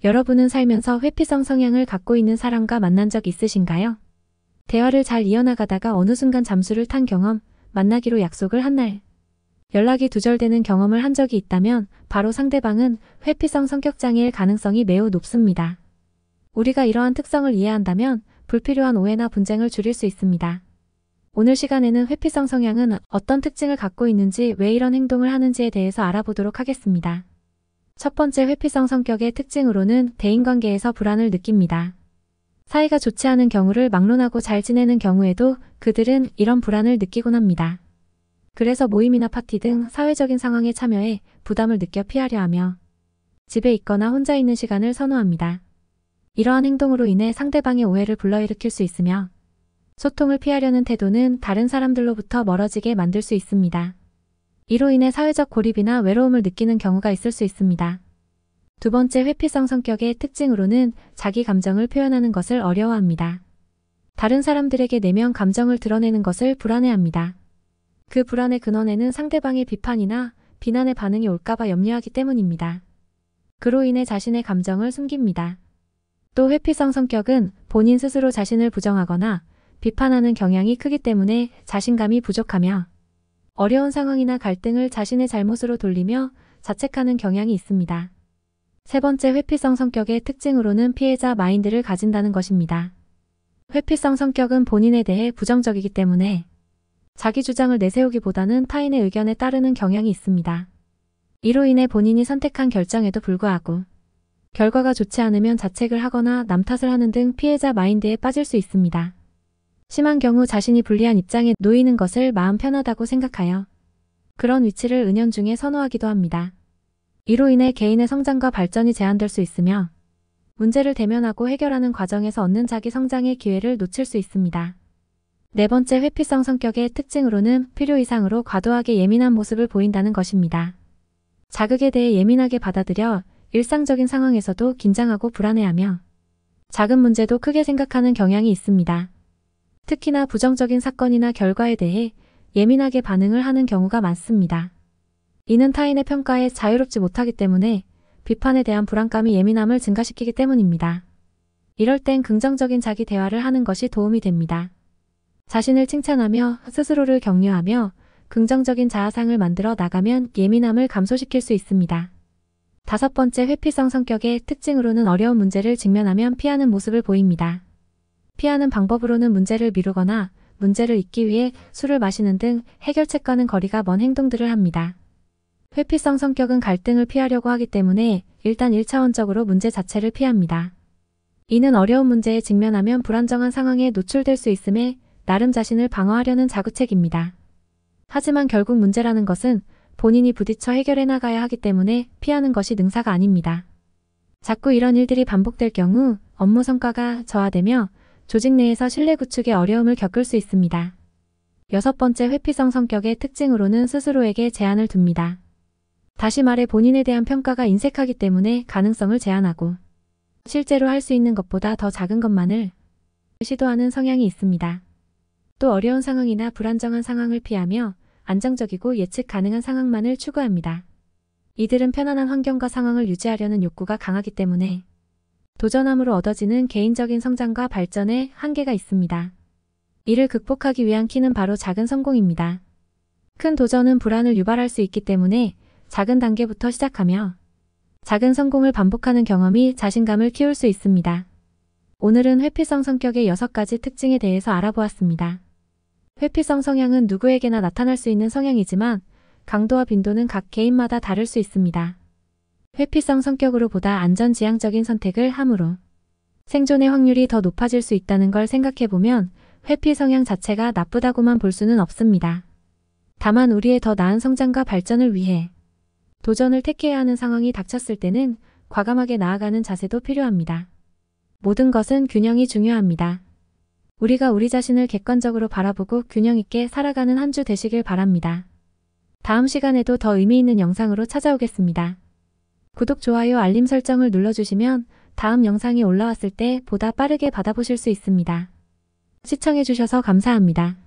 여러분은 살면서 회피성 성향을 갖고 있는 사람과 만난 적 있으신가요? 대화를 잘 이어나가다가 어느 순간 잠수를 탄 경험, 만나기로 약속을 한 날, 연락이 두절되는 경험을 한 적이 있다면 바로 상대방은 회피성 성격장애일 가능성이 매우 높습니다. 우리가 이러한 특성을 이해한다면 불필요한 오해나 분쟁을 줄일 수 있습니다. 오늘 시간에는 회피성 성향은 어떤 특징을 갖고 있는지, 왜 이런 행동을 하는지에 대해서 알아보도록 하겠습니다. 첫 번째, 회피성 성격의 특징으로는 대인관계에서 불안을 느낍니다. 사이가 좋지 않은 경우를 막론하고 잘 지내는 경우에도 그들은 이런 불안을 느끼곤 합니다. 그래서 모임이나 파티 등 사회적인 상황에 참여해 부담을 느껴 피하려 하며 집에 있거나 혼자 있는 시간을 선호합니다. 이러한 행동으로 인해 상대방의 오해를 불러일으킬 수 있으며 소통을 피하려는 태도는 다른 사람들로부터 멀어지게 만들 수 있습니다. 이로 인해 사회적 고립이나 외로움을 느끼는 경우가 있을 수 있습니다. 두 번째, 회피성 성격의 특징으로는 자기 감정을 표현하는 것을 어려워합니다. 다른 사람들에게 내면 감정을 드러내는 것을 불안해합니다. 그 불안의 근원에는 상대방의 비판이나 비난의 반응이 올까봐 염려하기 때문입니다. 그로 인해 자신의 감정을 숨깁니다. 또 회피성 성격은 본인 스스로 자신을 부정하거나 비판하는 경향이 크기 때문에 자신감이 부족하며 어려운 상황이나 갈등을 자신의 잘못으로 돌리며 자책하는 경향이 있습니다. 세 번째, 회피성 성격의 특징으로는 피해자 마인드를 가진다는 것입니다. 회피성 성격은 본인에 대해 부정적이기 때문에 자기 주장을 내세우기보다는 타인의 의견에 따르는 경향이 있습니다. 이로 인해 본인이 선택한 결정에도 불구하고 결과가 좋지 않으면 자책을 하거나 남 탓을 하는 등 피해자 마인드에 빠질 수 있습니다. 심한 경우 자신이 불리한 입장에 놓이는 것을 마음 편하다고 생각하여 그런 위치를 은연중에 선호하기도 합니다. 이로 인해 개인의 성장과 발전이 제한될 수 있으며 문제를 대면하고 해결하는 과정에서 얻는 자기 성장의 기회를 놓칠 수 있습니다. 네 번째, 회피성 성격의 특징으로는 필요 이상으로 과도하게 예민한 모습을 보인다는 것입니다. 자극에 대해 예민하게 받아들여 일상적인 상황에서도 긴장하고 불안해하며 작은 문제도 크게 생각하는 경향이 있습니다. 특히나 부정적인 사건이나 결과에 대해 예민하게 반응을 하는 경우가 많습니다. 이는 타인의 평가에 자유롭지 못하기 때문에 비판에 대한 불안감이 예민함을 증가시키기 때문입니다. 이럴 땐 긍정적인 자기 대화를 하는 것이 도움이 됩니다. 자신을 칭찬하며 스스로를 격려하며 긍정적인 자아상을 만들어 나가면 예민함을 감소시킬 수 있습니다. 다섯 번째, 회피성 성격의 특징으로는 어려운 문제를 직면하면 피하는 모습을 보입니다. 피하는 방법으로는 문제를 미루거나 문제를 잊기 위해 술을 마시는 등 해결책과는 거리가 먼 행동들을 합니다. 회피성 성격은 갈등을 피하려고 하기 때문에 일단 1차원적으로 문제 자체를 피합니다. 이는 어려운 문제에 직면하면 불안정한 상황에 노출될 수 있음에 나름 자신을 방어하려는 자구책입니다. 하지만 결국 문제라는 것은 본인이 부딪혀 해결해 나가야 하기 때문에 피하는 것이 능사가 아닙니다. 자꾸 이런 일들이 반복될 경우 업무 성과가 저하되며 조직 내에서 신뢰 구축에 어려움을 겪을 수 있습니다. 여섯 번째, 회피성 성격의 특징으로는 스스로에게 제한을 둡니다. 다시 말해 본인에 대한 평가가 인색하기 때문에 가능성을 제한하고 실제로 할 수 있는 것보다 더 작은 것만을 시도하는 성향이 있습니다. 또 어려운 상황이나 불안정한 상황을 피하며 안정적이고 예측 가능한 상황만을 추구합니다. 이들은 편안한 환경과 상황을 유지하려는 욕구가 강하기 때문에 도전함으로 얻어지는 개인적인 성장과 발전에 한계가 있습니다. 이를 극복하기 위한 키는 바로 작은 성공입니다. 큰 도전은 불안을 유발할 수 있기 때문에 작은 단계부터 시작하며 작은 성공을 반복하는 경험이 자신감을 키울 수 있습니다. 오늘은 회피성 성격의 6가지 특징에 대해서 알아보았습니다. 회피성 성향은 누구에게나 나타날 수 있는 성향이지만 강도와 빈도는 각 개인마다 다를 수 있습니다. 회피성 성격으로 보다 안전지향적인 선택을 함으로 생존의 확률이 더 높아질 수 있다는 걸 생각해보면 회피 성향 자체가 나쁘다고만 볼 수는 없습니다. 다만 우리의 더 나은 성장과 발전을 위해 도전을 택해야 하는 상황이 닥쳤을 때는 과감하게 나아가는 자세도 필요합니다. 모든 것은 균형이 중요합니다. 우리가 우리 자신을 객관적으로 바라보고 균형 있게 살아가는 한 주 되시길 바랍니다. 다음 시간에도 더 의미 있는 영상으로 찾아오겠습니다. 구독, 좋아요, 알림 설정을 눌러주시면 다음 영상이 올라왔을 때 보다 빠르게 받아보실 수 있습니다. 시청해주셔서 감사합니다.